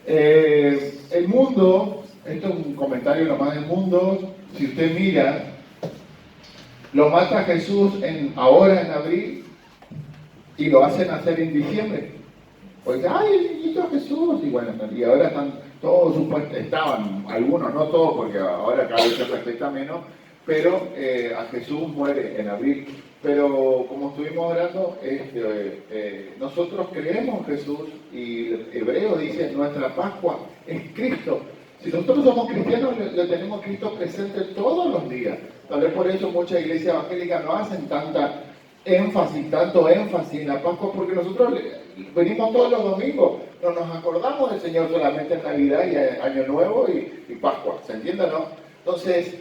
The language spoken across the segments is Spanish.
El mundo, esto es un comentario nomás del mundo, si usted mira, lo mata Jesús ahora en abril y lo hacen hacer en diciembre. Pues, ay, el niñito Jesús, y bueno, y ahora están todos supuestos, estaban, algunos, no todos, porque ahora cada vez se respeta menos, pero a Jesús muere en abril. Pero como estuvimos hablando, nosotros creemos en Jesús y el hebreo dice, nuestra Pascua es Cristo. Si nosotros somos cristianos, le tenemos a Cristo presente todos los días. Tal vez por eso muchas iglesias evangélicas no hacen tanto énfasis en la Pascua, porque nosotros venimos todos los domingos, no nos acordamos del Señor solamente en Navidad y Año Nuevo y Pascua, ¿se entiende, no? Entonces,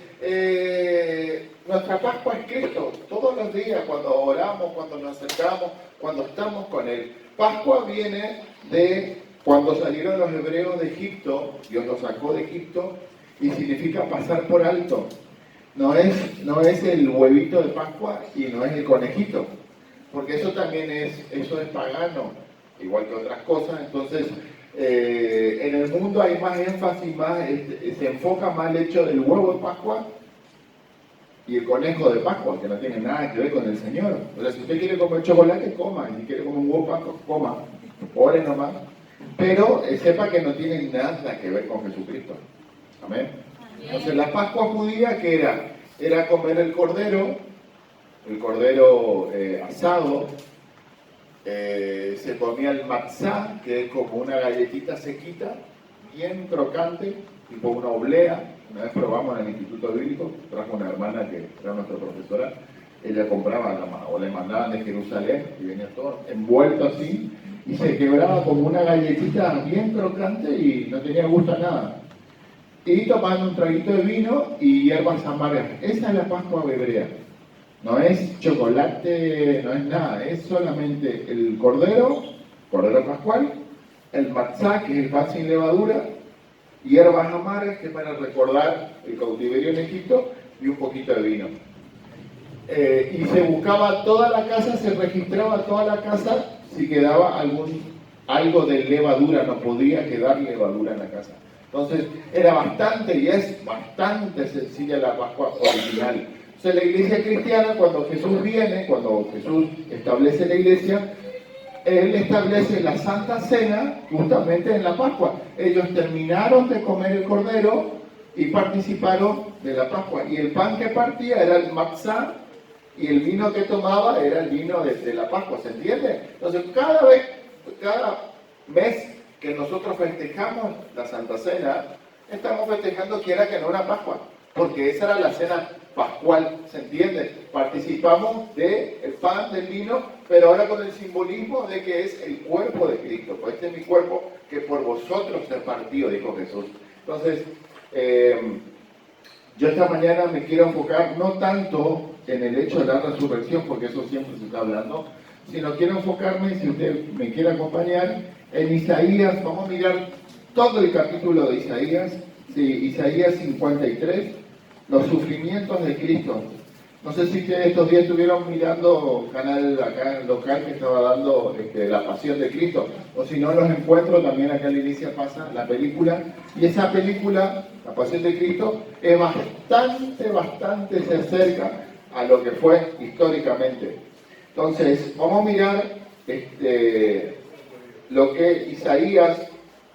nuestra Pascua es Cristo, todos los días, cuando oramos, cuando nos acercamos, cuando estamos con Él. Pascua viene de cuando salieron los hebreos de Egipto, Dios los sacó de Egipto, y significa pasar por alto. No es el huevito de Pascua y no es el conejito, porque eso también es pagano, igual que otras cosas. Entonces, en el mundo hay más énfasis, se enfoca más el hecho del huevo de Pascua y el conejo de Pascua, que no tiene nada que ver con el Señor. O sea, si usted quiere comer chocolate, coma, y si quiere comer un huevo de Pascua, coma, ore nomás. Pero sepa que no tiene nada que ver con Jesucristo. Amén. Entonces la Pascua judía, ¿qué era? Era comer el cordero asado, se comía el matzá, que es como una galletita sequita, bien crocante, tipo una oblea. Una vez probamos en el Instituto Bíblico, trajo una hermana que era nuestra profesora, ella compraba o le mandaban de Jerusalén y venía todo envuelto así, y se quebraba como una galletita bien crocante y no tenía gusto a nada. Y tomaban un traguito de vino y hierbas amargas. Esa es la Pascua hebrea. No es chocolate, no es nada, es solamente el cordero pascual, el matzá, que es el pan sin levadura, hierbas amargas, que es para recordar el cautiverio en Egipto, y un poquito de vino. Y se buscaba toda la casa, se registraba toda la casa si quedaba algo de levadura, no podía quedar levadura en la casa. Entonces era bastante y es bastante sencilla la Pascua original. Entonces la iglesia cristiana, cuando Jesús establece la iglesia, Él establece la Santa Cena justamente en la Pascua. Ellos terminaron de comer el cordero y participaron de la Pascua. Y el pan que partía era el matzá y el vino que tomaba era el vino de la Pascua, ¿se entiende? Entonces cada mes que nosotros festejamos la Santa Cena, estamos festejando quiera que no una Pascua, porque esa era la cena pascual, ¿se entiende? Participamos del pan, del vino, pero ahora con el simbolismo de que es el cuerpo de Cristo. Pues este es mi cuerpo que por vosotros se partió, dijo Jesús. Entonces, yo esta mañana me quiero enfocar no tanto en el hecho de la resurrección, porque eso siempre se está hablando, sino quiero enfocarme, si usted me quiere acompañar, en Isaías. Vamos a mirar todo el capítulo de Isaías, Isaías 53, los sufrimientos de Cristo. No sé si ustedes estos días estuvieron mirando canal acá local que estaba dando La Pasión de Cristo, o si no los encuentro también acá en la iglesia pasa la película, y esa película, La Pasión de Cristo, es bastante se acerca a lo que fue históricamente. Entonces, vamos a mirar lo que Isaías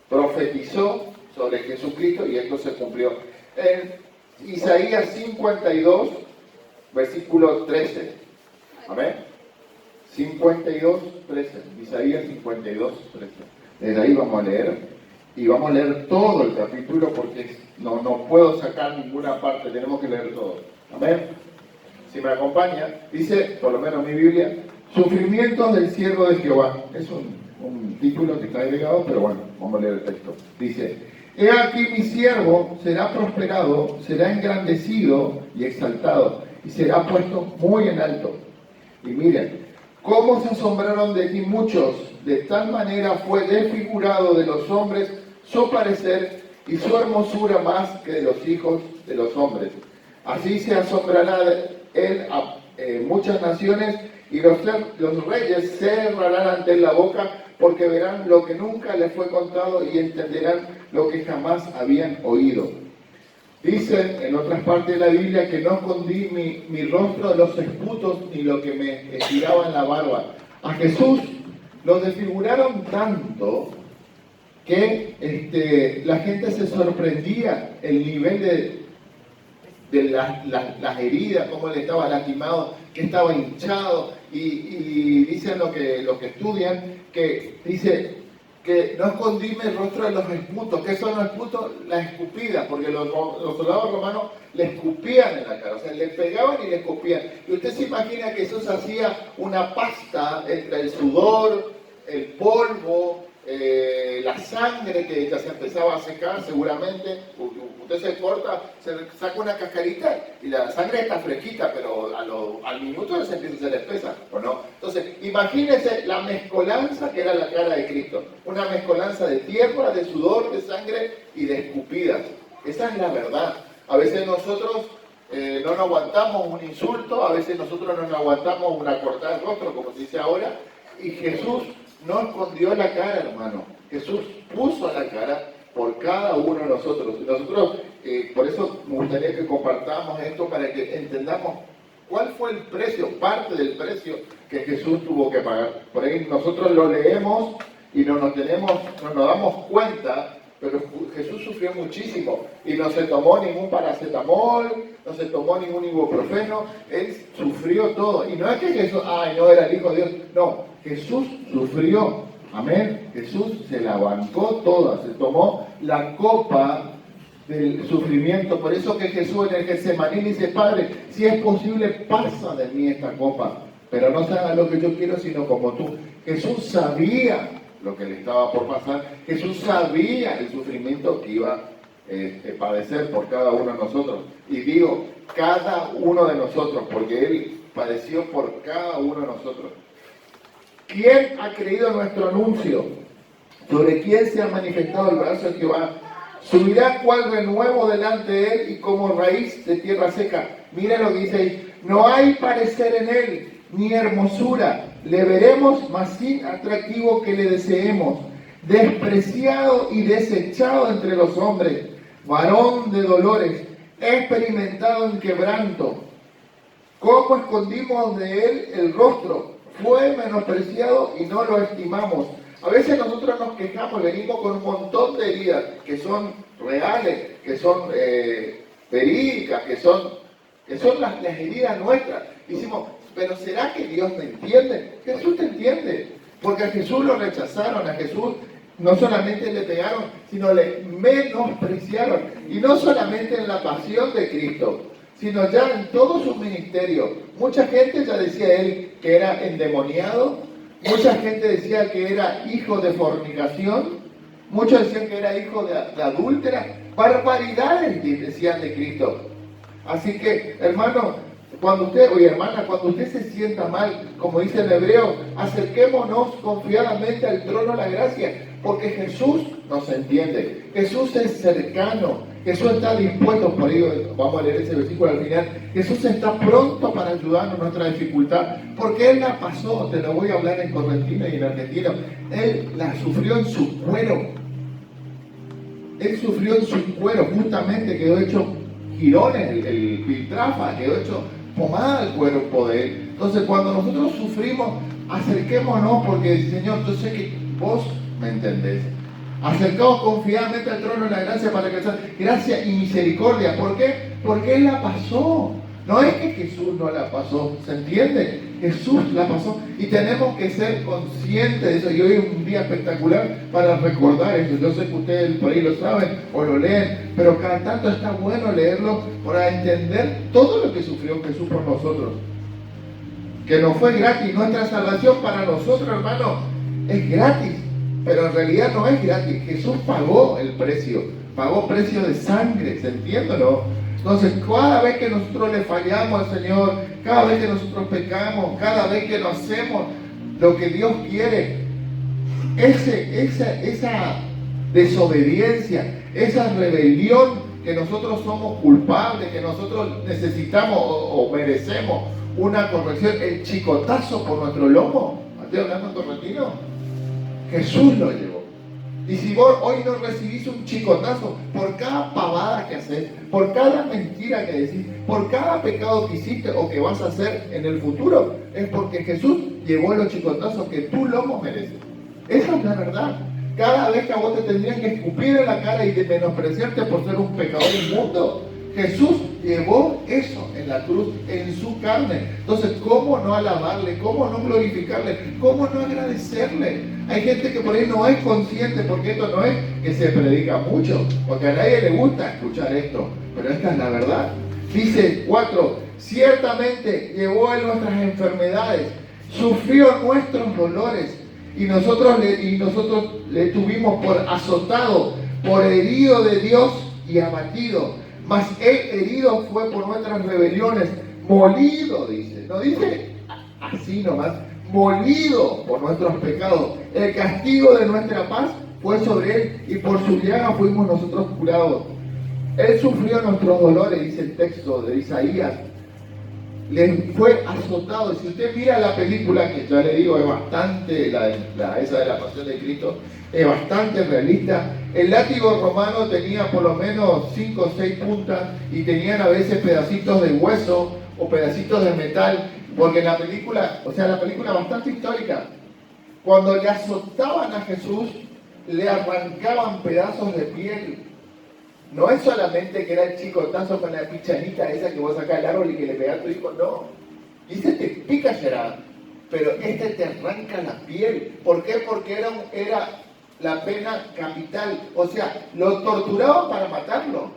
profetizó sobre Jesucristo, y esto se cumplió. En Isaías 52, versículo 13. Amén. 52, 13. Isaías 52, 13. Desde ahí vamos a leer. Y vamos a leer todo el capítulo porque no puedo sacar ninguna parte, tenemos que leer todo. Amén. Si me acompaña, dice, por lo menos mi Biblia, sufrimientos del siervo de Jehová. Es un título que está agregado, pero bueno, vamos a leer el texto. Dice, he aquí mi siervo será prosperado, será engrandecido y exaltado, y será puesto muy en alto. Y miren, cómo se asombraron de ti muchos, de tal manera fue desfigurado de los hombres su parecer y su hermosura más que de los hijos de los hombres. Así se asombrará él a muchas naciones, y los reyes cerrarán ante él la boca, porque verán lo que nunca les fue contado y entenderán lo que jamás habían oído. Dicen en otras partes de la Biblia que no escondí mi rostro de los esputos ni lo que me estiraba en la barba. A Jesús lo desfiguraron tanto que la gente se sorprendía el nivel de las heridas, cómo él estaba lastimado, que estaba hinchado, y dicen lo que estudian, que dice que no escondí mi rostro de los esputos. ¿Qué son los esputos? Las escupidas, porque los soldados romanos le escupían en la cara, o sea, le pegaban y le escupían. Y usted se imagina que Jesús hacía una pasta entre el sudor, el polvo, la sangre que ya se empezaba a secar seguramente. Usted se corta, se saca una cascarita y la sangre está fresquita, pero al minuto se empieza a hacer espesa, ¿o no? Entonces, imagínense la mezcolanza que era la cara de Cristo. Una mezcolanza de tierra, de sudor, de sangre y de escupidas. Esa es la verdad. A veces nosotros no nos aguantamos un insulto, a veces nosotros no nos aguantamos una cortada de rostro, como se dice ahora, y Jesús no escondió la cara, hermano. Jesús puso la cara por cada uno de nosotros. Y nosotros, por eso me gustaría que compartamos esto para que entendamos cuál fue el precio, parte del precio que Jesús tuvo que pagar. Por ahí nosotros lo leemos y no nos damos cuenta, pero Jesús sufrió muchísimo y no se tomó ningún paracetamol, no se tomó ningún ibuprofeno, Él sufrió todo. Y no es que Jesús, no era el Hijo de Dios, no, Jesús sufrió. Amén. Jesús se la bancó toda, se tomó la copa del sufrimiento. Por eso que Jesús en el Getsemaní dice: Padre, si es posible, pasa de mí esta copa, pero no se haga lo que yo quiero, sino como tú. Jesús sabía lo que le estaba por pasar. Jesús sabía el sufrimiento que iba a padecer por cada uno de nosotros. Y digo, cada uno de nosotros, porque Él padeció por cada uno de nosotros. ¿Quién ha creído nuestro anuncio? ¿Sobre quién se ha manifestado el brazo de Jehová? Subirá cual renuevo delante de él y como raíz de tierra seca. Mira lo que dice ahí. No hay parecer en él, ni hermosura. Le veremos, mas sin atractivo que le deseemos. Despreciado y desechado entre los hombres. Varón de dolores, experimentado en quebranto. ¿Cómo escondimos de él el rostro? Fue menospreciado y no lo estimamos. A veces nosotros nos quejamos, venimos con un montón de heridas que son reales, que son verídicas, que son las heridas nuestras. Decimos, pero ¿será que Dios me entiende? Jesús te entiende, porque a Jesús lo rechazaron, a Jesús no solamente le pegaron, sino le menospreciaron. Y no solamente en la pasión de Cristo, sino ya en todo su ministerio. Mucha gente ya decía él que era endemoniado, mucha gente decía que era hijo de fornicación, muchos decían que era hijo de adúltera, barbaridades decían de Cristo. Así que, hermano, cuando usted se sienta mal, como dice el hebreo, acerquémonos confiadamente al trono de la gracia, porque Jesús nos entiende, Jesús es cercano, Jesús está dispuesto. Por ello vamos a leer ese versículo al final. Jesús está pronto para ayudarnos en nuestra dificultad, porque Él la pasó. Te lo voy a hablar en correntino y en argentino. Él la sufrió en su cuero. Él sufrió en su cuero, justamente quedó hecho jirones, el piltrafa, quedó hecho pomada el cuerpo de Él. Entonces, cuando nosotros sufrimos, acerquémonos, porque Señor, yo sé que vos me entendés. Acercaos confiadamente al trono de la gracia para alcanzar gracia y misericordia. ¿Por qué? Porque Él la pasó. No es que Jesús no la pasó, ¿se entiende? Jesús la pasó y tenemos que ser conscientes de eso. Y hoy es un día espectacular para recordar eso. Yo sé que ustedes por ahí lo saben o lo leen, pero cada tanto está bueno leerlo para entender todo lo que sufrió Jesús por nosotros. Que nos fue gratis. Nuestra salvación para nosotros, hermanos, es gratis. Pero en realidad no es gratis. Jesús pagó el precio. Pagó precio de sangre, ¿se entiende o no? Entonces, cada vez que nosotros le fallamos al Señor, cada vez que nosotros pecamos, cada vez que no hacemos lo que Dios quiere, esa desobediencia, esa rebelión que nosotros somos culpables, que nosotros necesitamos o merecemos una corrección, el chicotazo por nuestro lomo. ¿Estoy hablando en correntino? Jesús lo llevó. Y si vos hoy no recibís un chicotazo por cada pavada que haces, por cada mentira que decís, por cada pecado que hiciste o que vas a hacer en el futuro, es porque Jesús llevó los chicotazos que tú lomo mereces. Esa es la verdad. Cada vez que a vos te tendrían que escupir en la cara y de menospreciarte por ser un pecador inmundo, Jesús llevó eso en la cruz, en su carne. Entonces, ¿cómo no alabarle? ¿Cómo no glorificarle? ¿Cómo no agradecerle? Hay gente que por ahí no es consciente, porque esto no es que se predica mucho, porque a nadie le gusta escuchar esto, pero esta es la verdad. Dice 4, ciertamente llevó en nuestras enfermedades, sufrió nuestros dolores, y nosotros le tuvimos por azotado, por herido de Dios y abatido. Mas él herido fue por nuestras rebeliones, molido, dice, no dice así nomás, molido por nuestros pecados. El castigo de nuestra paz fue sobre él, y por su llaga fuimos nosotros curados. Él sufrió nuestros dolores, dice el texto de Isaías. Le fue azotado. Si usted mira la película, que ya le digo es bastante, esa de la Pasión de Cristo, es bastante realista. El látigo romano tenía por lo menos 5 o 6 puntas y tenían a veces pedacitos de hueso o pedacitos de metal, porque la película bastante histórica, cuando le azotaban a Jesús, le arrancaban pedazos de piel. No es solamente que era el chicotazo con la pichanita esa que vos sacás del árbol y que le pegás a tu hijo, no. Y ese te pica, Gerard, pero este te arranca la piel. ¿Por qué? Porque era la pena capital. O sea, lo torturaban para matarlo.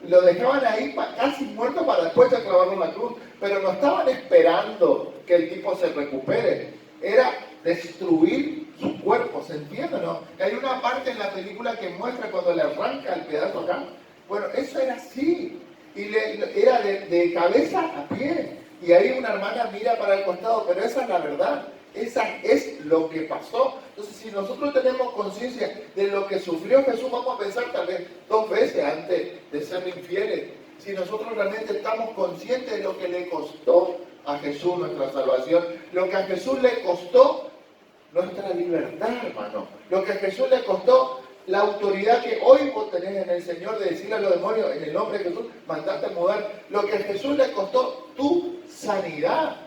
Lo dejaban ahí casi muerto para después de clavarlo en la cruz. Pero no estaban esperando que el tipo se recupere. Era destruir su cuerpo, ¿se entiende, no? Hay una parte en la película que muestra cuando le arranca el pedazo acá. Bueno, eso era así, y era de cabeza a pie, y ahí una hermana mira para el costado, pero esa es la verdad, esa es lo que pasó. Entonces, si nosotros tenemos conciencia de lo que sufrió Jesús, vamos a pensar tal vez 2 veces antes de ser infieles. Si nosotros realmente estamos conscientes de lo que le costó a Jesús nuestra salvación, lo que a Jesús le costó nuestra libertad, hermano, lo que a Jesús le costó la autoridad que hoy vos tenés en el Señor de decirle a los demonios, en el nombre de Jesús, mandate a mudar. Lo que a Jesús le costó tu sanidad.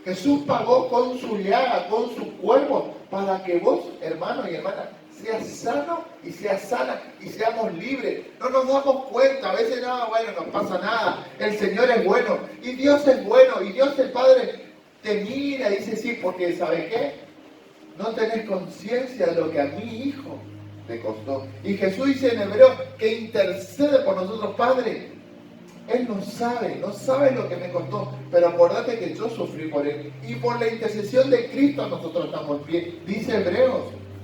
Jesús pagó con su llaga, con su cuerpo, para que vos, hermano y hermana, seas sano y seas sana y seamos libres. No nos damos cuenta, a veces no pasa nada. El Señor es bueno y Dios es bueno y Dios el Padre te mira y dice sí, porque ¿sabe qué? No tenés conciencia de lo que a mi hijo le costó. Y Jesús dice en Hebreo que intercede por nosotros, Padre. Él no sabe lo que me costó, pero acordate que yo sufrí por él. Y por la intercesión de Cristo nosotros estamos en pie. Dice Hebreos.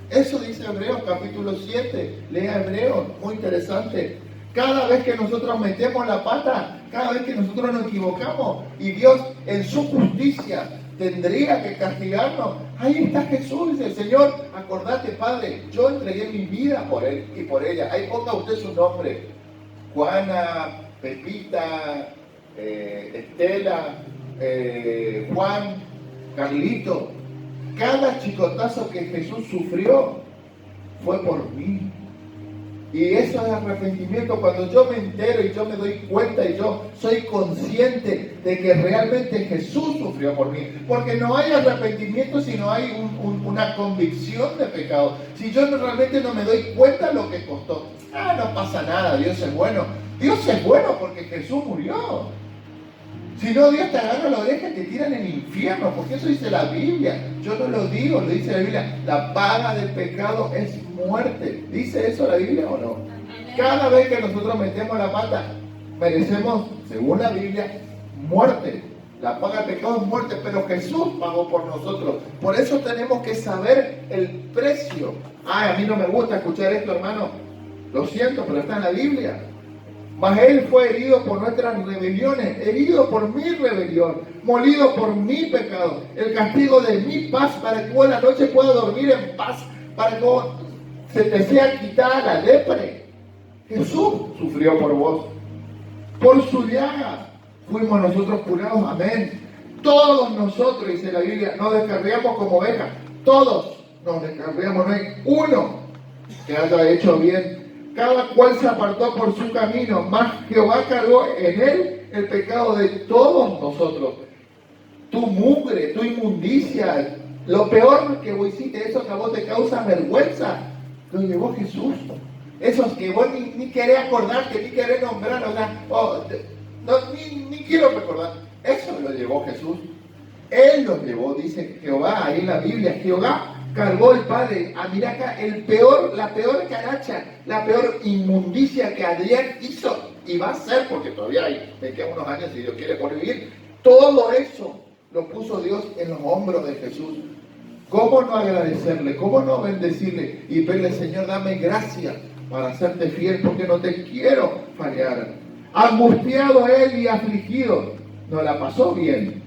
Eso dice Hebreos capítulo 7. Lea Hebreos, muy interesante. Cada vez que nosotros metemos la pata, cada vez que nosotros nos equivocamos, y Dios en su justicia tendría que castigarnos, ahí está Jesús, dice, Señor, acordate, Padre, yo entregué mi vida por él y por ella. Ahí ponga usted su nombre. Juana, Pepita, Estela, Juan, Carlito. Cada chicotazo que Jesús sufrió fue por mí. Y eso es arrepentimiento, cuando yo me entero y yo me doy cuenta y yo soy consciente de que realmente Jesús sufrió por mí. Porque no hay arrepentimiento si no hay una convicción de pecado. Si yo realmente no me doy cuenta de lo que costó. No pasa nada, Dios es bueno. Dios es bueno porque Jesús murió. Si no, Dios te agarra la oreja y te tira en el infierno, porque eso dice la Biblia. Yo no lo digo, lo dice la Biblia. La paga del pecado es muerte. ¿Dice eso la Biblia o no? Cada vez que nosotros metemos la pata, merecemos, según la Biblia, muerte. La paga del pecado es muerte, pero Jesús pagó por nosotros. Por eso tenemos que saber el precio. A mí no me gusta escuchar esto, hermano. Lo siento, pero está en la Biblia. Mas Él fue herido por nuestras rebeliones, herido por mi rebelión, molido por mi pecado. El castigo de mi paz, para que vos la noche puedas dormir en paz, para que vos se te sea quitada la lepre. Jesús sufrió por vos. Por su llaga fuimos nosotros curados. Amén. Todos nosotros, dice la Biblia, nos descarriamos como ovejas. Todos no hay uno que haya hecho bien. Cada cual se apartó por su camino, mas Jehová cargó en él el pecado de todos nosotros. Tu mugre, tu inmundicia, lo peor que vos hiciste, eso que a vos te causa vergüenza, lo llevó Jesús. Esos que vos ni querés acordarte, ni querés nombrar, o sea, ni quiero recordar. Eso lo llevó Jesús. Él los llevó, dice Jehová, ahí en la Biblia, Jehová cargó el Padre. Mira acá, la peor caracha, la peor inmundicia que Adrián hizo, y va a ser, porque todavía me quedan unos años si Dios quiere por vivir, todo eso lo puso Dios en los hombros de Jesús. ¿Cómo no agradecerle? ¿Cómo no bendecirle? Y verle, Señor, dame gracia para hacerte fiel, porque no te quiero fallar. Angustiado él y afligido, no la pasó bien.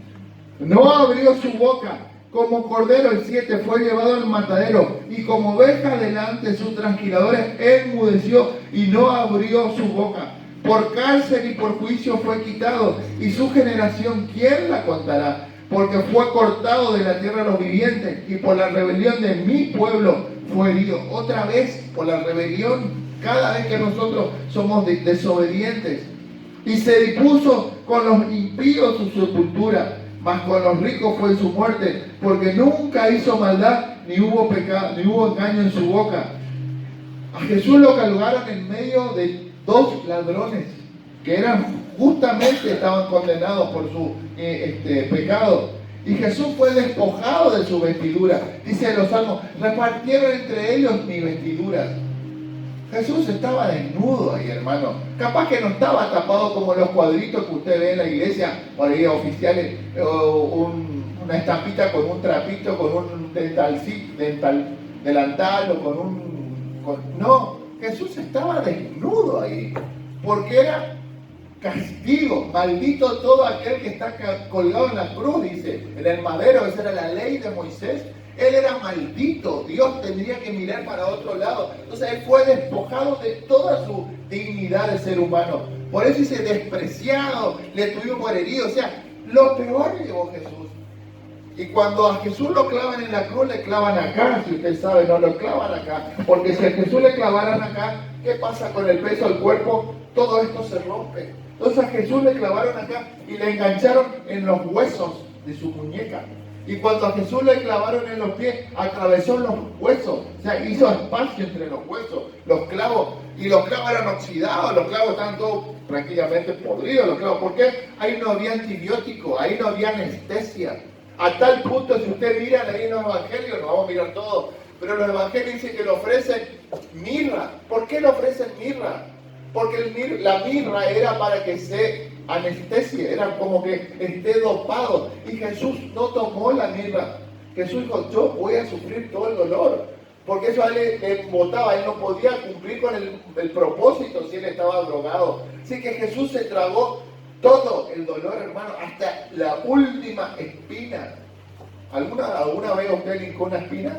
No abrió su boca, como cordero el 7 fue llevado al matadero, y como oveja delante de sus transquiladores enmudeció y no abrió su boca. Por cárcel y por juicio fue quitado, y su generación, ¿quién la contará? Porque fue cortado de la tierra de los vivientes, y por la rebelión de mi pueblo fue herido. Otra vez, por la rebelión, cada vez que nosotros somos desobedientes. Y se dispuso con los impíos su sepultura, mas con los ricos fue su muerte, porque nunca hizo maldad, ni hubo pecado, ni hubo engaño en su boca. A Jesús lo colgaron en medio de dos ladrones, que justamente estaban condenados por su pecado. Y Jesús fue despojado de su vestidura. Dice los salmos, repartieron entre ellos mis vestiduras. Jesús estaba desnudo ahí, hermano. Capaz que no estaba tapado como los cuadritos que usted ve en la iglesia, por ahí oficiales, una estampita con un trapito, con un delantal o no, Jesús estaba desnudo ahí, porque era castigo. Maldito todo aquel que está colgado en la cruz, dice, en el madero. Esa era la ley de Moisés. Él era maldito, Dios tendría que mirar para otro lado. Entonces él fue despojado de toda su dignidad de ser humano. Por eso dice despreciado, le tuvimos por herido. O sea, lo peor llevó Jesús. Y cuando a Jesús lo clavan en la cruz, le clavan acá, si usted sabe, no lo clavan acá. Porque si a Jesús le clavaran acá, ¿qué pasa con el peso del cuerpo? Todo esto se rompe. Entonces a Jesús le clavaron acá y le engancharon en los huesos de su muñeca. Y cuando a Jesús le clavaron en los pies, atravesó los huesos, o sea, hizo espacio entre los huesos, los clavos, y los clavos eran oxidados, los clavos estaban todos prácticamente podridos, los clavos. ¿Por qué? Ahí no había antibiótico, ahí no había anestesia. A tal punto, si usted mira ahí en los evangelios, no vamos a mirar todo, pero los evangelios dicen que le ofrecen mirra. ¿Por qué le ofrecen mirra? Porque la mirra era para que se anestesia, era como que esté dopado. Y Jesús no tomó la mirra. Jesús dijo, yo voy a sufrir todo el dolor. Porque eso a él le botaba, él no podía cumplir con el propósito si él estaba drogado. Así que Jesús se tragó todo el dolor, hermano, hasta la última espina. ¿Alguna vez usted lincó una espina?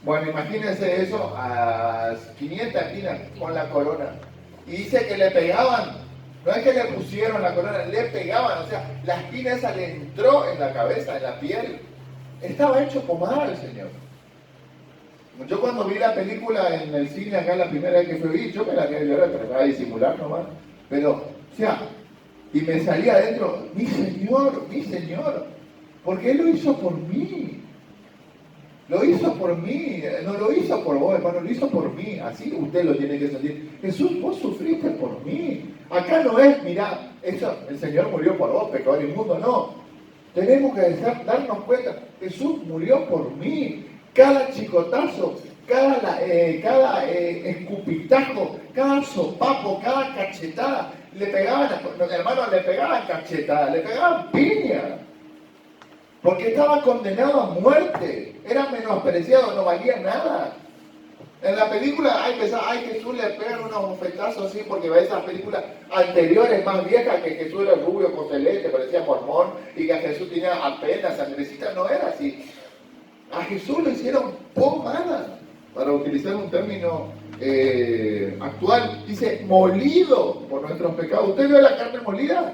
Bueno, imagínense eso a 500 espinas con la corona. Y dice que le pegaban. No es que le pusieron la corona, le pegaban. O sea, la espina esa le entró en la cabeza, en la piel. Estaba hecho pomada el Señor. Yo cuando vi la película en el cine acá la primera vez que fui, yo me la quería llorar, trataba de disimular nomás. Pero, o sea, y me salía adentro, mi Señor, porque Él lo hizo por mí. Lo hizo por mí, no lo hizo por vos, hermano, lo hizo por mí. Así usted lo tiene que sentir. Jesús, vos sufriste por mí. Acá no es, mirá, el Señor murió por vos, pecador inmundo, no. Tenemos que darnos cuenta, Jesús murió por mí. Cada chicotazo, cada escupitajo, cada sopapo, cada cachetada, le pegaban, los hermanos le pegaban cachetada, le pegaban piña. Porque estaba condenado a muerte, era menospreciado, no valía nada. En la película, Jesús le pegan unos bofetazos así, porque ve esas películas anteriores más viejas, que Jesús era rubio con celeste, parecía mormón, y que Jesús tenía apenas sangrecita, no era así. A Jesús le hicieron pomada, para utilizar un término actual, dice molido por nuestros pecados. ¿Usted vio la carne molida?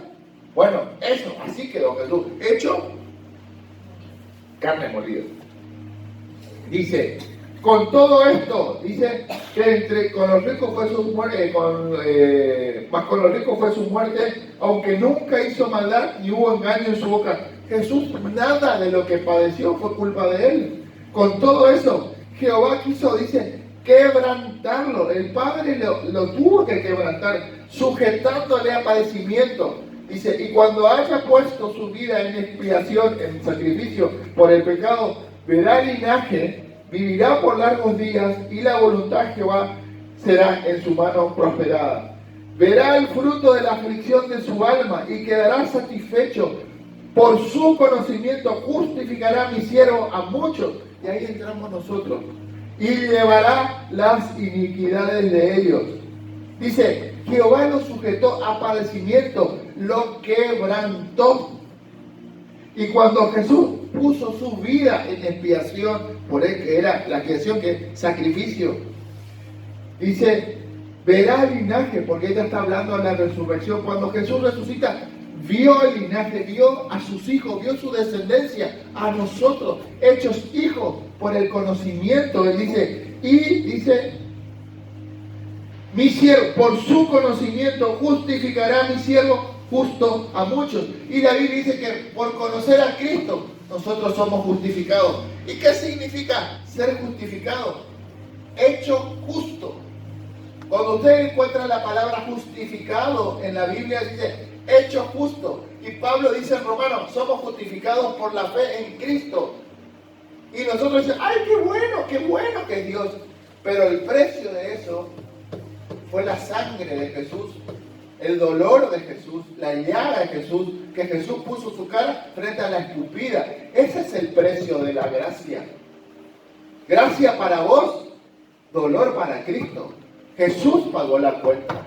Bueno, eso, así quedó Jesús, hecho carne molida. Dice, con todo esto, dice que con los ricos fue su muerte, más con los ricos fue su muerte, aunque nunca hizo maldad ni hubo engaño en su boca. Jesús, nada de lo que padeció fue culpa de él. Con todo eso, Jehová quiso, dice, quebrantarlo. El Padre lo tuvo que quebrantar, sujetándole a padecimiento. Dice, y cuando haya puesto su vida en expiación, en sacrificio por el pecado, verá el linaje, vivirá por largos días, y la voluntad de Jehová será en su mano prosperada. Verá el fruto de la aflicción de su alma y quedará satisfecho. Por su conocimiento justificará a mi siervo a muchos. Y ahí entramos nosotros. Y llevará las iniquidades de ellos. Dice, Jehová lo sujetó a padecimiento, lo quebrantó. Y cuando Jesús puso su vida en expiación, por él que era la expiación, que es sacrificio, dice, verá el linaje, porque ella está hablando de la resurrección. Cuando Jesús resucita, vio el linaje, vio a sus hijos, vio su descendencia, a nosotros, hechos hijos por el conocimiento. Él dice, y dice, mi siervo, por su conocimiento justificará a mi siervo justo a muchos. Y la Biblia dice que por conocer a Cristo nosotros somos justificados. ¿Y qué significa ser justificado? Hecho justo. Cuando usted encuentra la palabra justificado en la Biblia, dice hecho justo. Y Pablo dice en Romanos, somos justificados por la fe en Cristo. Y nosotros decimos, ¡ay, qué bueno que es Dios! Pero el precio de eso fue la sangre de Jesús, el dolor de Jesús, la llaga de Jesús, que Jesús puso su cara frente a la escupida. Ese es el precio de la gracia. Gracia para vos, dolor para Cristo. Jesús pagó la cuenta.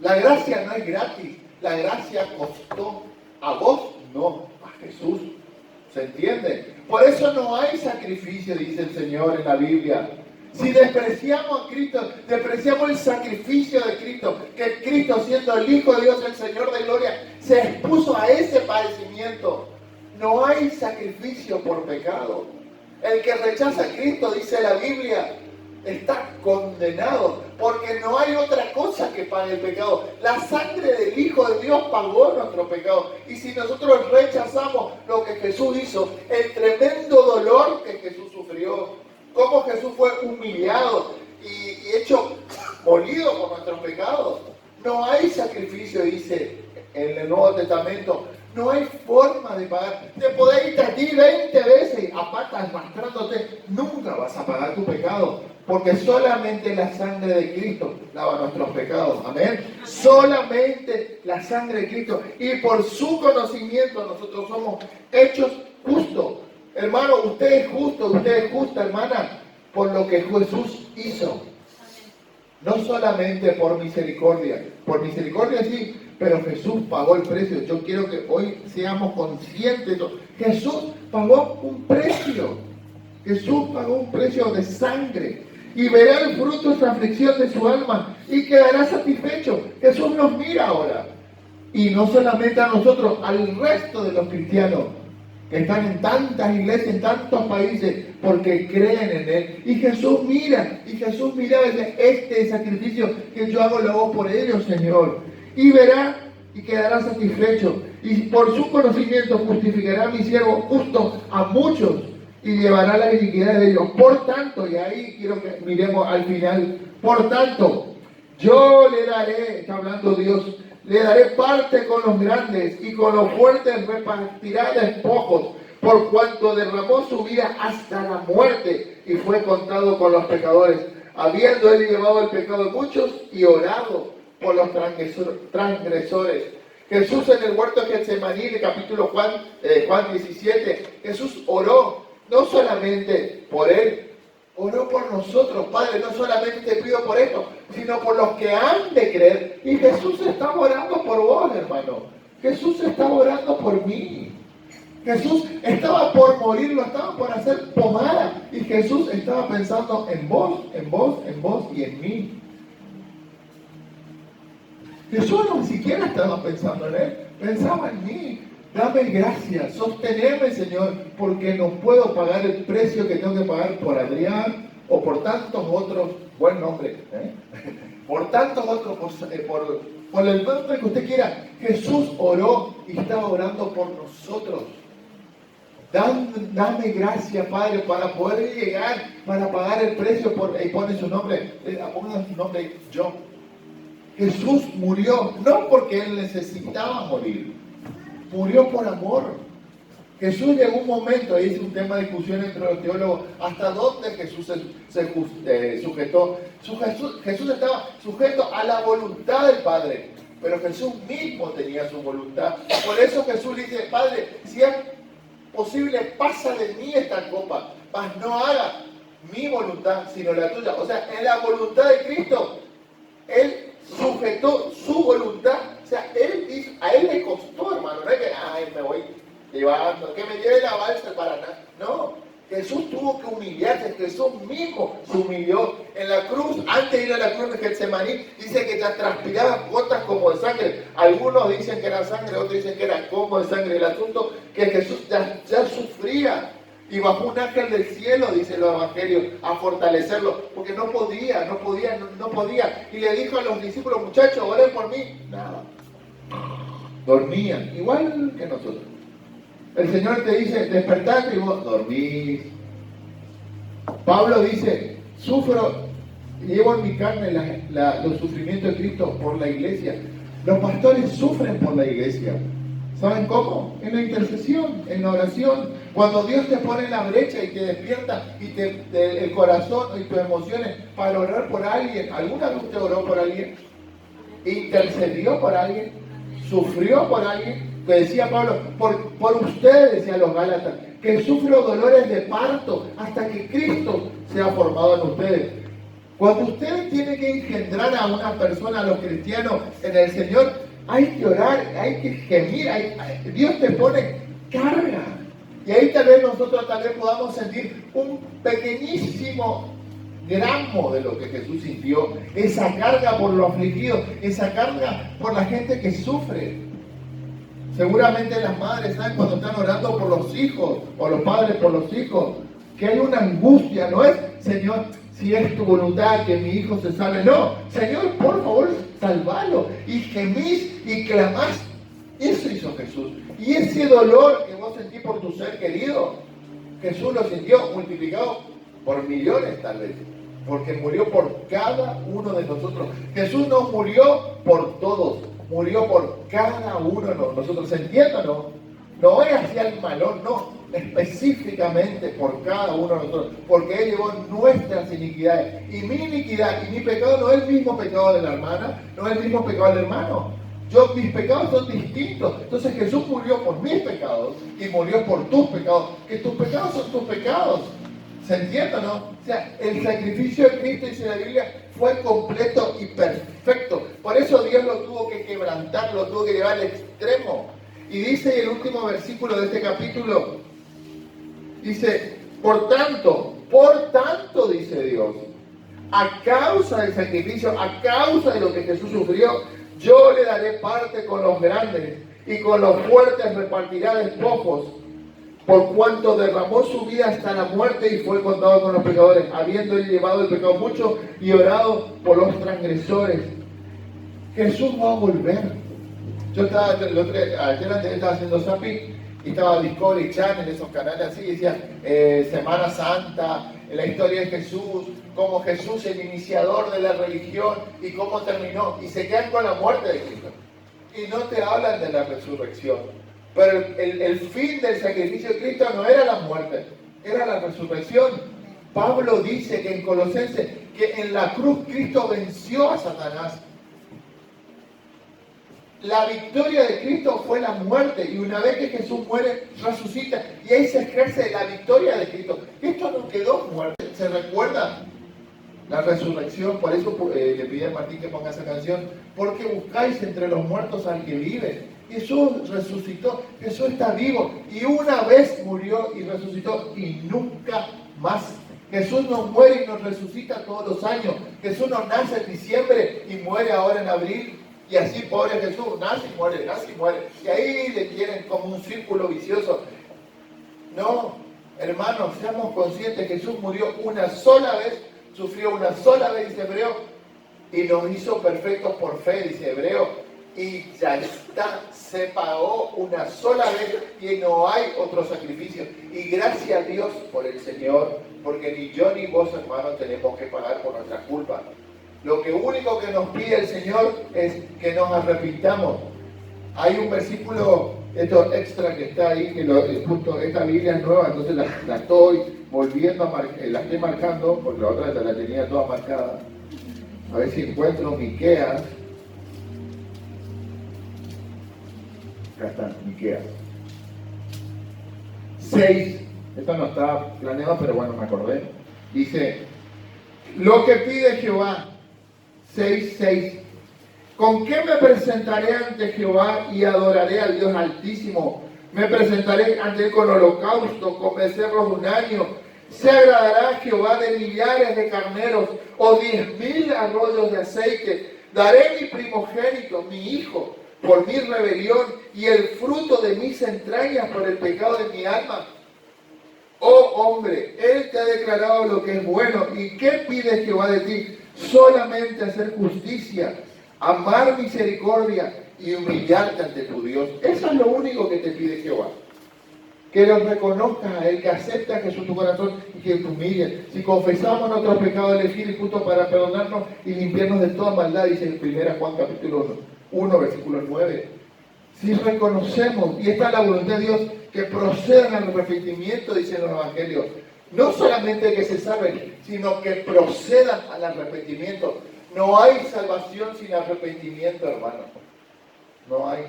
La gracia no es gratis, la gracia costó. A vos no, a Jesús. ¿Se entiende? Por eso no hay sacrificio, dice el Señor en la Biblia. Si despreciamos a Cristo, despreciamos el sacrificio de Cristo, que Cristo, siendo el Hijo de Dios, el Señor de gloria, se expuso a ese padecimiento. No hay sacrificio por pecado. El que rechaza a Cristo, dice la Biblia, está condenado, porque no hay otra cosa que pague el pecado. La sangre del Hijo de Dios pagó nuestro pecado. Y si nosotros rechazamos lo que Jesús hizo, el tremendo dolor que Jesús sufrió, cómo Jesús fue humillado y hecho molido por nuestros pecados, no hay sacrificio, dice en el Nuevo Testamento. No hay forma de pagar. Te podés ir a ti 20 veces a patas arrastrándote. Nunca vas a pagar tu pecado. Porque solamente la sangre de Cristo lava nuestros pecados. Amén. Solamente la sangre de Cristo. Y por su conocimiento nosotros somos hechos justos. Hermano, usted es justo, usted es justa, hermana, por lo que Jesús hizo. No solamente por misericordia. Por misericordia sí, pero Jesús pagó el precio. Yo quiero que hoy seamos conscientes de eso. Jesús pagó un precio. Jesús pagó un precio de sangre. Y verá el fruto de esa aflicción de su alma y quedará satisfecho. Jesús nos mira ahora. Y no solamente a nosotros, al resto de los cristianos que están en tantas iglesias, en tantos países, porque creen en Él. Y Jesús mira y dice, este sacrificio que yo hago lo hago por ellos, Señor. Y verá y quedará satisfecho. Y por su conocimiento justificará a mi siervo justo a muchos y llevará la iniquidad de ellos. Por tanto, y ahí quiero que miremos al final, por tanto, yo le daré, está hablando Dios, le daré parte con los grandes y con los fuertes repartirá despojos, por cuanto derramó su vida hasta la muerte y fue contado con los pecadores, habiendo él llevado el pecado de muchos y orado por los transgresores. Jesús en el huerto de Getsemaní, en el capítulo Juan 17, Jesús oró no solamente por él, oró por nosotros. Padre, no solamente te pido por esto, sino por los que han de creer. Y Jesús estaba orando por vos, hermano. Jesús estaba orando por mí. Jesús estaba por morir, lo estaba por hacer pomada. Y Jesús estaba pensando en vos, en vos, en vos y en mí. Jesús no siquiera estaba pensando en él, pensaba en mí. Dame gracia, sosteneme, Señor, porque no puedo pagar el precio que tengo que pagar por Adrián o por tantos otros, buen nombre, por tantos otros, por el nombre que usted quiera. Jesús oró y estaba orando por nosotros. Dame gracia, Padre, para poder llegar, para pagar el precio, y pone su nombre, pongan su nombre, yo. Jesús murió, no porque Él necesitaba morir, murió por amor. Jesús llegó un momento, ahí es un tema de discusión entre los teólogos, hasta dónde Jesús se sujetó. Jesús estaba sujeto a la voluntad del Padre, pero Jesús mismo tenía su voluntad. Por eso Jesús le dice, Padre, si es posible, pasa de mí esta copa, mas no haga mi voluntad, sino la tuya. O sea, en la voluntad de Cristo, Él sujetó su voluntad. O sea, a Él le costó, hermano, no es que, me voy llevando, que me lleve la balsa para nada. No, Jesús tuvo que humillarse, Jesús mismo se humilló en la cruz. Antes de ir a la cruz de Getsemaní, dice que ya transpiraba gotas como de sangre. Algunos dicen que era sangre, otros dicen que era como de sangre. El asunto que Jesús ya sufría. Y bajó un ángel del cielo, dice los evangelios, a fortalecerlo, porque no podía. Y le dijo a los discípulos, muchachos, oren por mí. Nada. Dormían, igual que nosotros. El Señor te dice, despertate y vos dormís. Pablo dice, llevo en mi carne los sufrimientos de Cristo por la iglesia. Los pastores sufren por la iglesia. ¿Saben cómo? En la intercesión, en la oración. Cuando Dios te pone en la brecha y te despierta y el corazón y tus emociones para orar por alguien. ¿Alguna vez usted oró por alguien? ¿Intercedió por alguien? ¿Sufrió por alguien? Que decía Pablo, por ustedes, decía los Gálatas, que sufro dolores de parto hasta que Cristo sea formado en ustedes. Cuando usted tiene que engendrar a una persona, a los cristianos, en el Señor, hay que orar, hay que gemir, Dios te pone carga. Y ahí tal vez nosotros podamos sentir un pequeñísimo gramo de lo que Jesús sintió, esa carga por los afligidos, esa carga por la gente que sufre. Seguramente las madres saben cuando están orando por los hijos, o los padres por los hijos, que hay una angustia, no es, Señor, si es tu voluntad que mi hijo se salve, no, Señor, por favor, salvalo, y gemís y clamás. Eso hizo Jesús. Y ese dolor que vos sentís por tu ser querido, Jesús lo sintió multiplicado por millones tal vez, porque murió por cada uno de nosotros. Jesús no murió por todos, murió por cada uno de nosotros. ¿Se entiende o no? No es hacia el malón, no, específicamente por cada uno de nosotros, porque Él llevó nuestras iniquidades. Y mi iniquidad y mi pecado no es el mismo pecado de la hermana, no es el mismo pecado del hermano. Mis pecados son distintos. Entonces Jesús murió por mis pecados y murió por tus pecados. Que tus pecados son tus pecados. ¿Se entiende o no? O sea, el sacrificio de Cristo, dice la Biblia, fue completo y perfecto. Por eso Dios lo tuvo que quebrantar, lo tuvo que llevar al extremo. Y dice el último versículo de este capítulo, dice, por tanto, dice Dios, a causa del sacrificio, a causa de lo que Jesús sufrió, yo le daré parte con los grandes y con los fuertes repartirá despojos, por cuanto derramó su vida hasta la muerte y fue contado con los pecadores, habiendo llevado el pecado mucho y orado por los transgresores. Jesús va a volver. Yo ayer antes estaba haciendo zapping y estaba Discovery Channel, esos canales así, y decía Semana Santa, la historia de Jesús, cómo Jesús es el iniciador de la religión y cómo terminó, y se quedan con la muerte de Cristo. Y no te hablan de la resurrección. Pero el fin del sacrificio de Cristo no era la muerte, era la resurrección. Pablo dice que en Colosenses, que en la cruz Cristo venció a Satanás. La victoria de Cristo fue la muerte, y una vez que Jesús muere, resucita, y ahí se ejerce la victoria de Cristo. Esto no quedó muerte. ¿Se recuerda? La resurrección, por eso le pide a Martín que ponga esa canción, porque buscáis entre los muertos al que vive. Jesús resucitó, Jesús está vivo, y una vez murió y resucitó, y nunca más. Jesús no muere y nos resucita todos los años. Jesús no nace en diciembre y muere ahora en abril. Y así, pobre Jesús, nace y muere, nace y muere. Y ahí le tienen como un círculo vicioso. No, hermanos, seamos conscientes, Jesús murió una sola vez, sufrió una sola vez, dice Hebreo, y nos hizo perfectos por fe, dice Hebreo, y ya está, se pagó una sola vez y no hay otro sacrificio. Y gracias a Dios por el Señor, porque ni yo ni vos, hermanos, tenemos que pagar por nuestras culpas. Lo único que nos pide el Señor es que nos arrepintamos. Hay un versículo, esto extra que está ahí, que justo esta Biblia es nueva, entonces la estoy volviendo a marcar, la estoy marcando, porque la otra la tenía toda marcada. A ver si encuentro Miqueas. Acá está, Miqueas 6. Esto no estaba planeado, pero bueno, me acordé. Dice, lo que pide Jehová, 6:6. ¿Con qué me presentaré ante Jehová y adoraré al Dios Altísimo? Me presentaré ante él con holocausto, con becerros de un año. ¿Se agradará Jehová de millares de carneros o 10,000 arroyos de aceite? Daré mi primogénito, mi hijo, por mi rebelión y el fruto de mis entrañas por el pecado de mi alma. Oh hombre, él te ha declarado lo que es bueno. ¿Y qué pide Jehová de ti? Solamente hacer justicia, amar misericordia y humillarte ante tu Dios. Eso es lo único que te pide Jehová. Que lo reconozcas a él, que aceptes a Jesús en tu corazón y que te humilles. Si confesamos nuestros pecados, él es fiel y justo para perdonarnos y limpiarnos de toda maldad, dice en 1 Juan capítulo 1, versículo 9. Si reconocemos, y esta es la voluntad de Dios, que procedan al arrepentimiento, dicen los evangelios. No solamente que se salven, sino que procedan al arrepentimiento. No hay salvación sin arrepentimiento, hermano. No hay.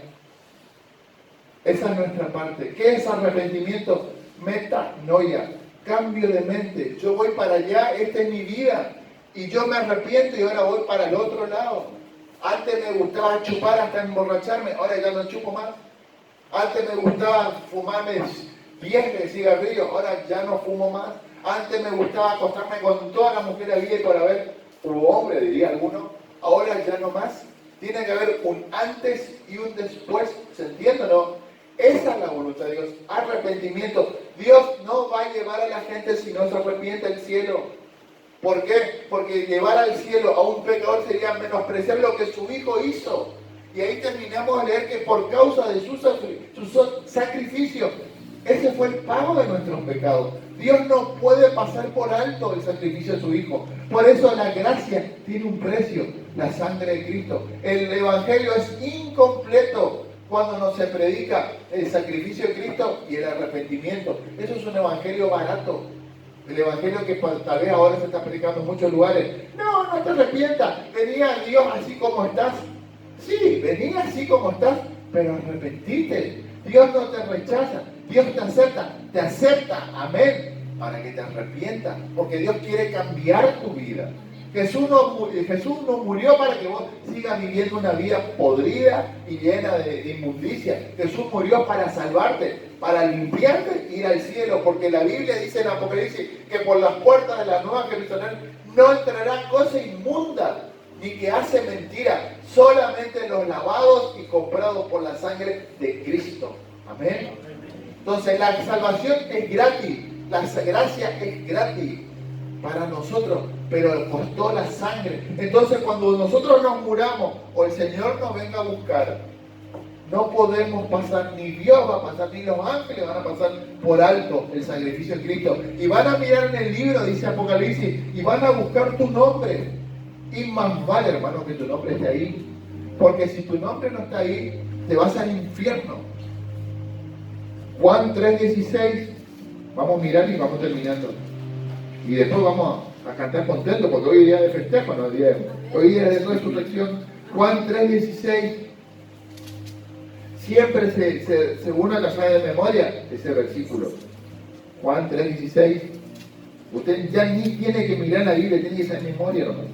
Esa es nuestra parte. ¿Qué es arrepentimiento? Metanoia, cambio de mente. Yo voy para allá, esta es mi vida. Y yo me arrepiento y ahora voy para el otro lado. Antes me gustaba chupar hasta emborracharme, ahora ya no chupo más. Antes me gustaba fumarme 10 cigarrillos, ahora ya no fumo más. Antes me gustaba acostarme con todas las mujeres había y por haber, como hombre diría alguno, ahora ya no más. Tiene que haber un antes y un después, ¿se entiende o no? Esa es la voluntad de Dios, arrepentimiento. Dios no va a llevar a la gente si no se arrepiente al cielo. ¿Por qué? Porque llevar al cielo a un pecador sería menospreciar lo que su hijo hizo. Y ahí terminamos a leer que por causa de su sacrificio, ese fue el pago de nuestros pecados. Dios no puede pasar por alto el sacrificio de su hijo. Por eso la gracia tiene un precio, la sangre de Cristo. El evangelio es incompleto cuando no se predica el sacrificio de Cristo y el arrepentimiento. Eso es un evangelio barato. El evangelio que tal vez ahora se está predicando en muchos lugares. No, no te arrepientas. Venía Dios así como estás. Sí, venía así como estás, pero arrepentite. Dios no te rechaza. Dios te acepta, amén, para que te arrepientas, porque Dios quiere cambiar tu vida. Jesús no murió para que vos sigas viviendo una vida podrida y llena de inmundicia. Jesús murió para salvarte, para limpiarte e ir al cielo, porque la Biblia dice en Apocalipsis que por las puertas de la Nueva Jerusalén no entrará cosa inmunda, ni que hace mentira, solamente los lavados y comprados por la sangre de Cristo. Amén. Entonces la salvación es gratis, la gracia es gratis para nosotros, pero costó la sangre. Entonces cuando nosotros nos muramos o el Señor nos venga a buscar, no podemos pasar, ni Dios va a pasar, ni los ángeles van a pasar por alto el sacrificio de Cristo. Y van a mirar en el libro, dice Apocalipsis, y van a buscar tu nombre. Y más vale, hermano, que tu nombre esté ahí. Porque si tu nombre no está ahí, te vas al infierno. Juan 3:16. Vamos a mirar y vamos terminando. Y después vamos a cantar contentos, porque hoy es día de festejo, no hoy día de resurrección. Juan 3:16. Siempre se uno la sabe de memoria ese versículo. Juan 3:16. Usted ya ni tiene que mirar la Biblia, tiene que ser memoria, hermano.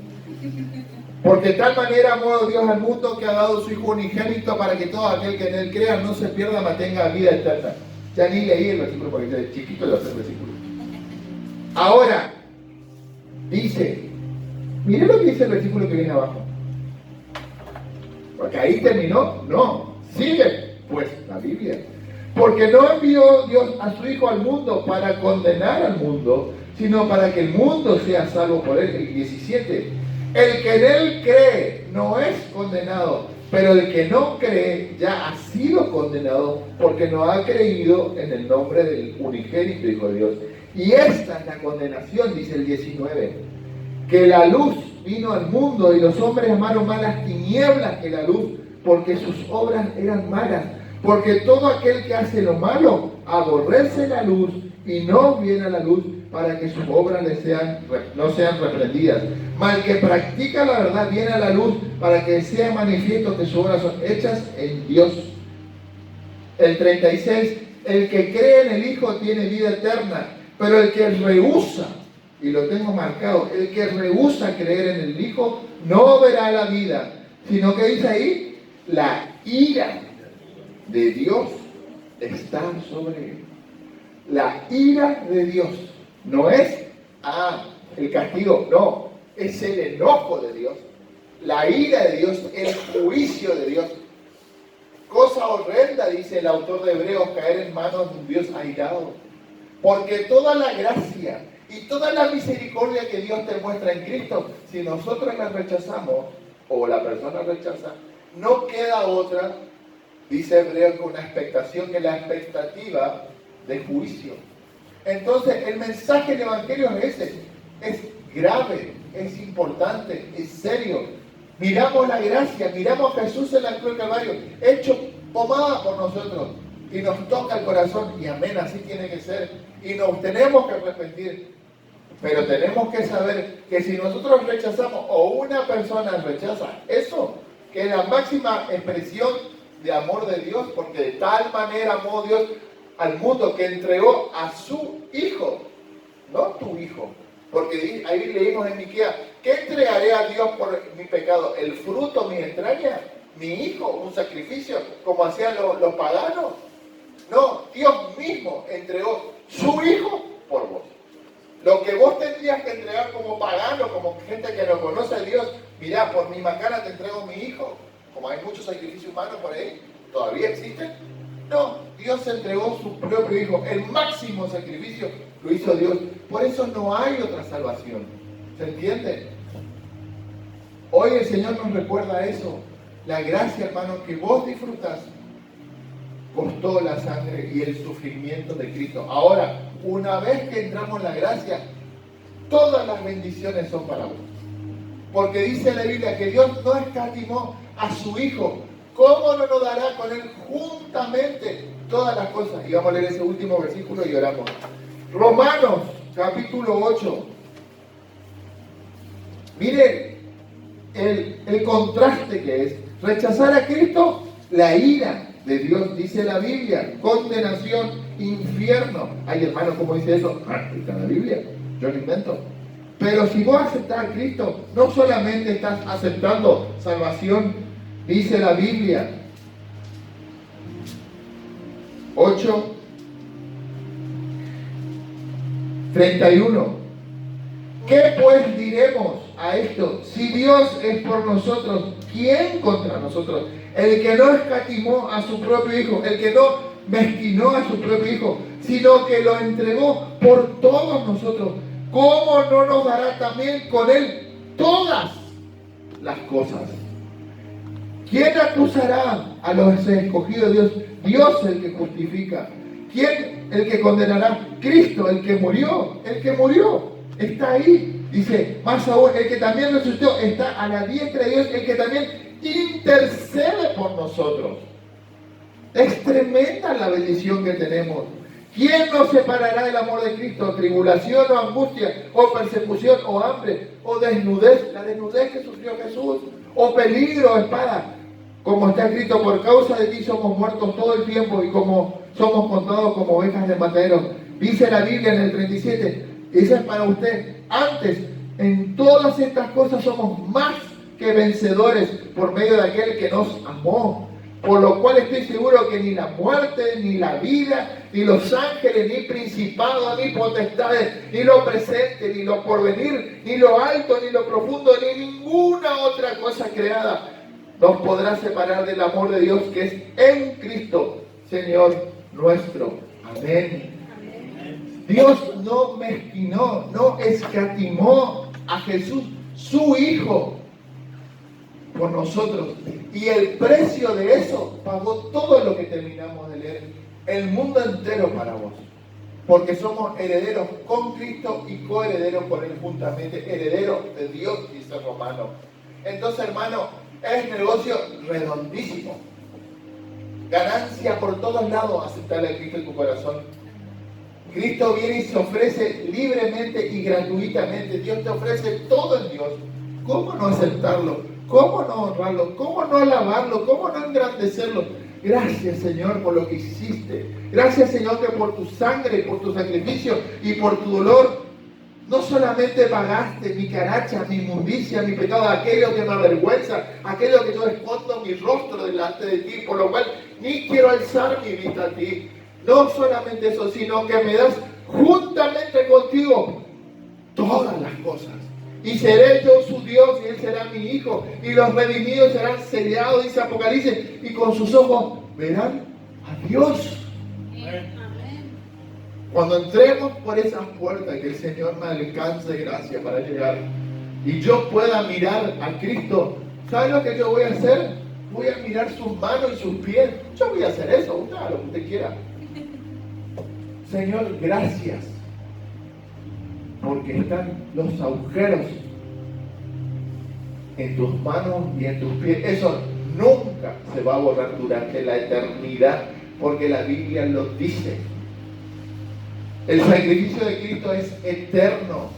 Porque de tal manera amó Dios al mundo que ha dado su Hijo unigénito para que todo aquel que en él crea no se pierda, mas tenga vida eterna. Ya ni leí el versículo porque es chiquito el versículo. Ahora, dice, mire lo que dice el versículo que viene abajo. Porque ahí terminó, no, sigue, pues la Biblia. Porque no envió Dios a su Hijo al mundo para condenar al mundo, sino para que el mundo sea salvo por él. El 17. El que en él cree no es condenado, pero el que no cree ya ha sido condenado porque no ha creído en el nombre del unigénito Hijo de Dios. Y esta es la condenación, dice el 19, que la luz vino al mundo y los hombres amaron más las tinieblas que la luz, porque sus obras eran malas. Porque todo aquel que hace lo malo aborrece la luz y no viene a la luz para que sus obras no sean reprendidas. Mas el que practica la verdad viene a la luz para que sea manifiesto que sus obras son hechas en Dios. El 36, el que cree en el Hijo tiene vida eterna, pero el que rehúsa, y lo tengo marcado, el que rehúsa creer en el Hijo no verá la vida, sino que dice ahí, la ira de Dios está sobre él. La ira de Dios no es el castigo, no, es el enojo de Dios, la ira de Dios, el juicio de Dios. Cosa horrenda, dice el autor de Hebreos, caer en manos de un Dios airado. Porque toda la gracia y toda la misericordia que Dios te muestra en Cristo, si nosotros la rechazamos o la persona rechaza, no queda otra, dice Hebreos, con una expectación, que la expectativa de juicio. Entonces el mensaje del Evangelio es ese, es grave, es importante, es serio. Miramos la gracia, miramos a Jesús en la cruz del Calvario, hecho pomada por nosotros, y nos toca el corazón, y amén, así tiene que ser, y nos tenemos que arrepentir, pero tenemos que saber que si nosotros rechazamos, o una persona rechaza eso, que es la máxima expresión de amor de Dios, porque de tal manera amó Dios al mundo que entregó a su Hijo, no tu hijo, porque ahí leímos en Miqueas, ¿qué entregaré a Dios por mi pecado? ¿El fruto, mi entraña? ¿Mi hijo? ¿Un sacrificio? Como hacían los paganos. No, Dios mismo entregó su Hijo por vos. Lo que vos tendrías que entregar como pagano, como gente que no conoce a Dios, mirá, por mi macana te entrego mi Hijo. Como hay muchos sacrificios humanos por ahí, ¿todavía existen? No, Dios entregó su propio Hijo. El máximo sacrificio lo hizo Dios. Por eso no hay otra salvación. ¿Se entiende? Hoy el Señor nos recuerda eso. La gracia, hermano, que vos disfrutás costó la sangre y el sufrimiento de Cristo. Ahora, una vez que entramos en la gracia, todas las bendiciones son para vos. Porque dice la Biblia que Dios no escatimó a su Hijo. ¿Cómo no nos dará con Él juntamente todas las cosas? Y vamos a leer ese último versículo y oramos. Romanos, capítulo 8. Mire el contraste que es. Rechazar a Cristo, la ira de Dios, dice la Biblia. Condenación, infierno. Ay, hermano, ¿cómo dice eso? Está en la Biblia. Yo lo invento. Pero si vos aceptás a Cristo, no solamente estás aceptando salvación, dice la Biblia, 8:31. ¿Qué pues diremos a esto? Si Dios es por nosotros, ¿quién contra nosotros? El que no escatimó a su propio Hijo, el que no mezquinó a su propio Hijo, sino que lo entregó por todos nosotros, ¿cómo no nos dará también con Él todas las cosas? ¿Quién acusará a los escogidos de Dios? Dios el que justifica. ¿Quién el que condenará? Cristo, el que murió. El que murió está ahí. Dice, más aún, el que también resucitó está a la diestra de Dios, el que también intercede por nosotros. Es tremenda la bendición que tenemos. ¿Quién nos separará del amor de Cristo? ¿Tribulación o angustia? ¿O persecución o hambre? ¿O desnudez? La desnudez que sufrió Jesús. ¿O peligro o espada? Como está escrito, por causa de ti somos muertos todo el tiempo y como somos contados como ovejas de matadero. Dice la Biblia en el 37, esa es para usted. Antes, en todas estas cosas somos más que vencedores por medio de aquel que nos amó. Por lo cual estoy seguro que ni la muerte, ni la vida, ni los ángeles, ni principados, ni potestades, ni lo presente, ni lo porvenir, ni lo alto, ni lo profundo, ni ninguna otra cosa creada nos podrá separar del amor de Dios que es en Cristo, Señor nuestro. Amén. Dios no mezquinó, no escatimó a Jesús, su Hijo, por nosotros. Y el precio de eso pagó todo lo que terminamos de leer, el mundo entero para vos. Porque somos herederos con Cristo y coherederos con Él juntamente, herederos de Dios, dice Romano. Entonces, hermano, es negocio redondísimo. Ganancia por todos lados aceptarle a Cristo en tu corazón. Cristo viene y se ofrece libremente y gratuitamente. Dios te ofrece todo en Dios. ¿Cómo no aceptarlo? ¿Cómo no honrarlo? ¿Cómo no alabarlo? ¿Cómo no engrandecerlo? Gracias, Señor, por lo que hiciste. Gracias, Señor, que por tu sangre, por tu sacrificio y por tu dolor, no solamente pagaste mi caracha, mi inmundicia, mi pecado, aquello que me avergüenza, aquello que yo escondo mi rostro delante de ti, por lo cual ni quiero alzar mi vista a ti. No solamente eso, sino que me das juntamente contigo todas las cosas. Y seré yo su Dios y Él será mi hijo. Y los redimidos serán sellados, dice Apocalipsis, y con sus ojos verán a Dios. Amén. Cuando entremos por esas puertas, que el Señor me alcance gracia para llegar y yo pueda mirar a Cristo, ¿sabe lo que yo voy a hacer? Voy a mirar sus manos y sus pies. Yo voy a hacer eso, usted haga lo que usted quiera. Señor, gracias, porque están los agujeros en tus manos y en tus pies. Eso nunca se va a borrar durante la eternidad, porque la Biblia lo dice. El sacrificio de Cristo es eterno.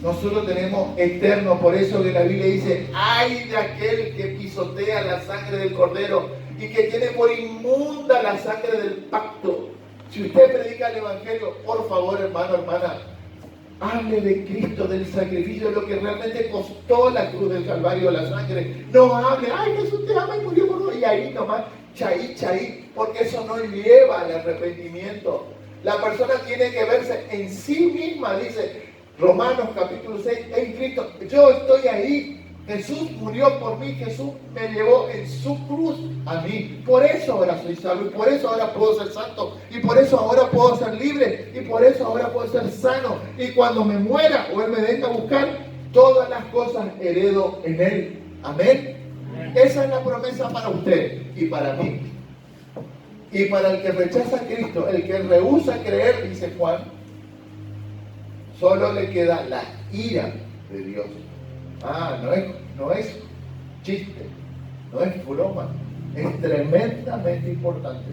Nosotros tenemos eterno, por eso que la Biblia dice: ay de aquel que pisotea la sangre del Cordero y que tiene por inmunda la sangre del pacto. Si usted predica el Evangelio, por favor, hermano, hermana, hable de Cristo, del sacrificio, de lo que realmente costó la cruz del Calvario, la sangre. No hable: ay, Jesús te ama y murió por vos, y ahí nomás, chaí, porque eso no lleva al arrepentimiento. La persona tiene que verse en sí misma, dice Romanos capítulo 6, en Cristo. Yo estoy ahí. Jesús murió por mí, Jesús me llevó en su cruz a mí. Por eso ahora soy salvo, y por eso ahora puedo ser santo, y por eso ahora puedo ser libre, y por eso ahora puedo ser sano. Y cuando me muera o Él me venga a buscar, todas las cosas heredo en Él. Amén. Esa es la promesa para usted y para mí. Y para el que rechaza a Cristo, el que rehúsa creer, dice Juan, solo le queda la ira de Dios. No es chiste, no es broma, es tremendamente importante.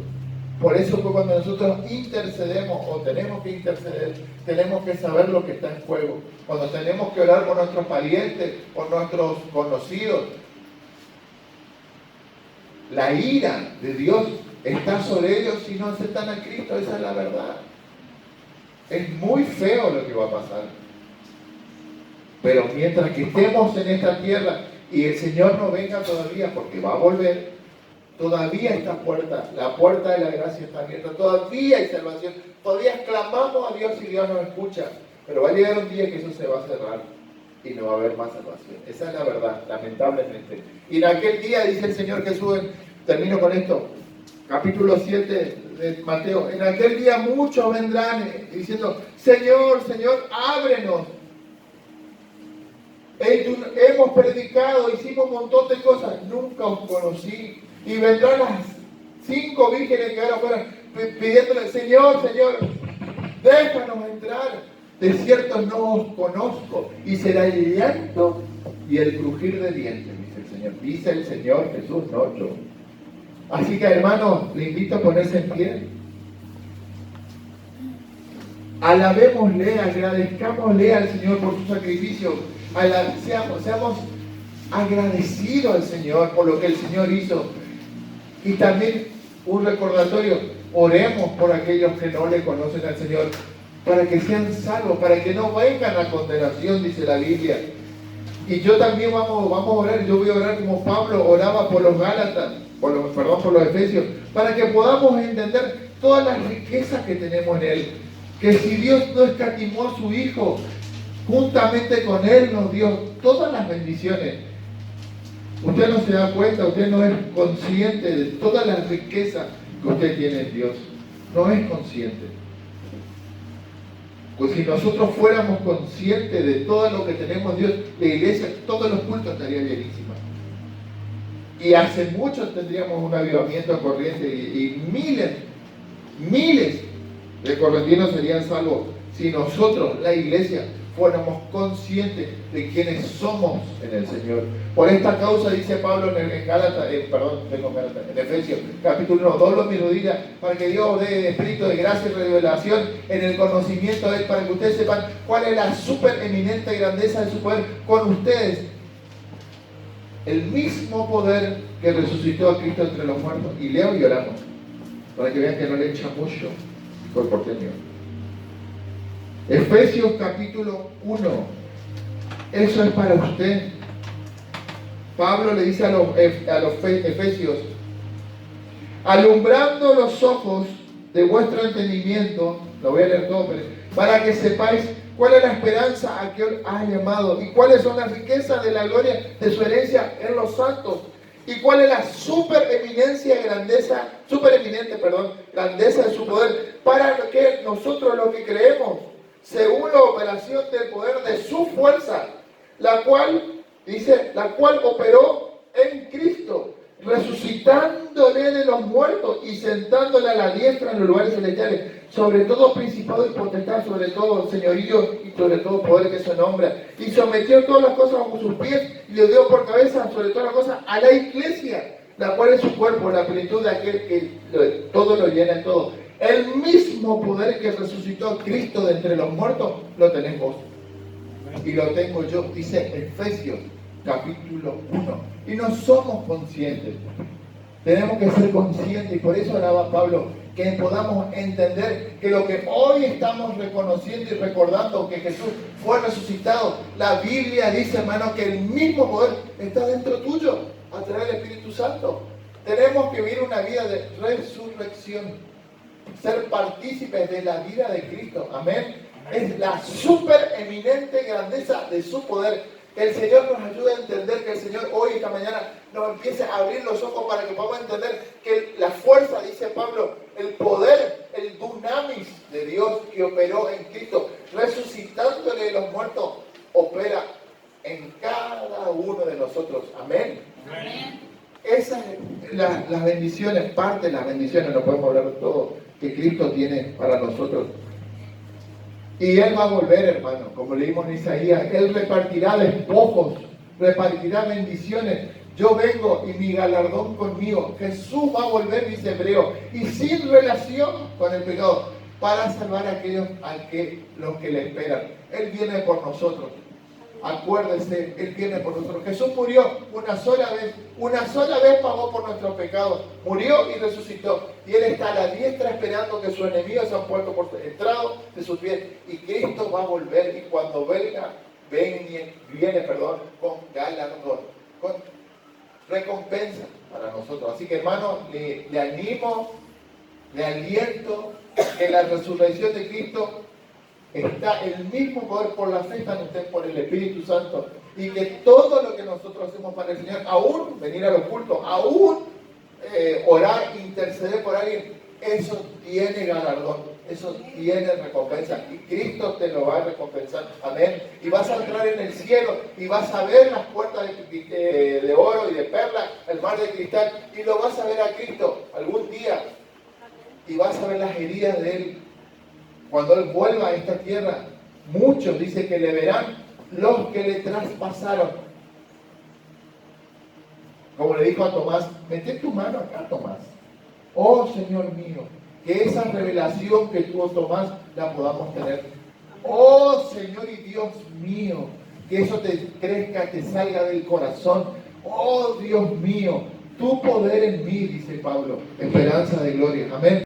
Por eso que cuando nosotros intercedemos o tenemos que interceder, tenemos que saber lo que está en juego. Cuando tenemos que orar por nuestros parientes, por nuestros conocidos, la ira de Dios está sobre ellos si no aceptan a Cristo. Esa es la verdad. Es muy feo lo que va a pasar. Pero mientras que estemos en esta tierra y el Señor no venga todavía, porque va a volver, todavía esta puerta, la puerta de la gracia está abierta, todavía hay salvación, todavía clamamos a Dios y Dios nos escucha, pero va a llegar un día que eso se va a cerrar y no va a haber más salvación. Esa es la verdad, lamentablemente. Y en aquel día, dice el Señor Jesús, termino con esto, capítulo 7 de Mateo: en aquel día muchos vendrán diciendo: Señor, Señor, ábrenos. Hemos predicado, hicimos un montón de cosas, nunca os conocí. Y vendrán las 5 vírgenes que ahora fueran pidiéndole: Señor, Señor, déjanos entrar. De cierto no os conozco. Y será el llanto y el crujir de dientes, dice el Señor. Dice el Señor Jesús, no yo. Así que, hermanos, le invito a ponerse en pie. Alabémosle, agradezcámosle al Señor por su sacrificio. Seamos agradecidos al Señor por lo que el Señor hizo. Y también un recordatorio: oremos por aquellos que no le conocen al Señor, para que sean salvos, para que no vengan a condenación, dice la Biblia. Y yo también vamos a orar. Yo voy a orar como Pablo oraba por los Gálatas, por los Efesios, para que podamos entender todas las riquezas que tenemos en Él. Que si Dios no escatimó a su Hijo, juntamente con Él nos dio todas las bendiciones. Usted no se da cuenta, usted no es consciente de toda la riqueza que usted tiene en Dios. No es consciente. Pues si nosotros fuéramos conscientes de todo lo que tenemos Dios, la iglesia, todos los cultos estarían llenísimos. Y hace mucho tendríamos un avivamiento corriente y miles de correntinos serían salvos si nosotros, la iglesia, fuéramos conscientes de quiénes somos en el Señor. Por esta causa dice Pablo en Efesios capítulo 1, doblo mi rodilla para que Dios os dé espíritu de gracia y revelación en el conocimiento de Él, para que ustedes sepan cuál es la supereminente grandeza de su poder con ustedes. El mismo poder que resucitó a Cristo entre los muertos. Y leo y oramos para que vean que no le echa mucho por porteño. Efesios capítulo 1. Eso es para usted. Pablo le dice a los efesios: alumbrando los ojos de vuestro entendimiento, lo voy a leer todo, para que sepáis cuál es la esperanza a que os ha llamado y cuáles son las riquezas de la gloria de su herencia en los santos y cuál es la supereminente grandeza de su poder, para que nosotros los que creemos, según la operación del poder de su fuerza, la cual operó en Cristo, resucitándole de los muertos y sentándole a la diestra en los lugares celestiales, sobre todo principado y potestad, sobre todo señorío y sobre todo poder que se nombra, y sometió todas las cosas bajo sus pies y le dio por cabeza sobre todas las cosas a la iglesia, la cual es su cuerpo, la plenitud de aquel que todo lo llena en todo. El mismo poder que resucitó a Cristo de entre los muertos lo tenés vos y lo tengo yo, dice Efesios capítulo 1. Y no somos conscientes. Tenemos que ser conscientes, y por eso hablaba Pablo, que podamos entender que lo que hoy estamos reconociendo y recordando, que Jesús fue resucitado, la Biblia dice, hermano, que el mismo poder está dentro tuyo a través del Espíritu Santo. Tenemos que vivir una vida de resurrección, ser partícipes de la vida de Cristo. Amén. Es la supereminente grandeza de su poder. Que el Señor nos ayude a entender, que el Señor hoy, esta mañana, nos empiece a abrir los ojos para que podamos entender que la fuerza, dice Pablo, el poder, el dunamis de Dios que operó en Cristo, resucitándole de los muertos, opera en cada uno de nosotros. Amén. Amén. Esas son las bendiciones, parte de las bendiciones, no podemos hablar de todo, que Cristo tiene para nosotros. Y Él va a volver, hermano, como leímos en Isaías. Él repartirá despojos, repartirá bendiciones. Yo vengo y mi galardón conmigo. Jesús va a volver, dice Hebreo, y sin relación con el pecado, para salvar a aquellos los que le esperan. Él viene por nosotros. Acuérdese, Él viene por nosotros. Jesús murió una sola vez pagó por nuestros pecados, murió y resucitó, y Él está a la diestra esperando que sus enemigos sean puestos por estrado de sus pies, y Cristo va a volver, y cuando viene con galardón, con recompensa para nosotros. Así que, hermano, le animo, le aliento que la resurrección de Cristo está el mismo poder por la fe, está en usted por el Espíritu Santo, y que todo lo que nosotros hacemos para el Señor, aún venir a los cultos, aún orar, interceder por alguien, eso tiene galardón, eso tiene recompensa, y Cristo te lo va a recompensar. Amén. Y vas a entrar en el cielo y vas a ver las puertas de oro y de perla, el mar de cristal, y lo vas a ver a Cristo algún día, y vas a ver las heridas de Él. Cuando Él vuelva a esta tierra, muchos dice que le verán los que le traspasaron. Como le dijo a Tomás, mete tu mano acá, Tomás. Oh Señor mío, que esa revelación que tuvo Tomás la podamos tener. Oh Señor y Dios mío, que eso te crezca, te salga del corazón. Oh Dios mío, tu poder en mí, dice Pablo, esperanza de gloria. Amén.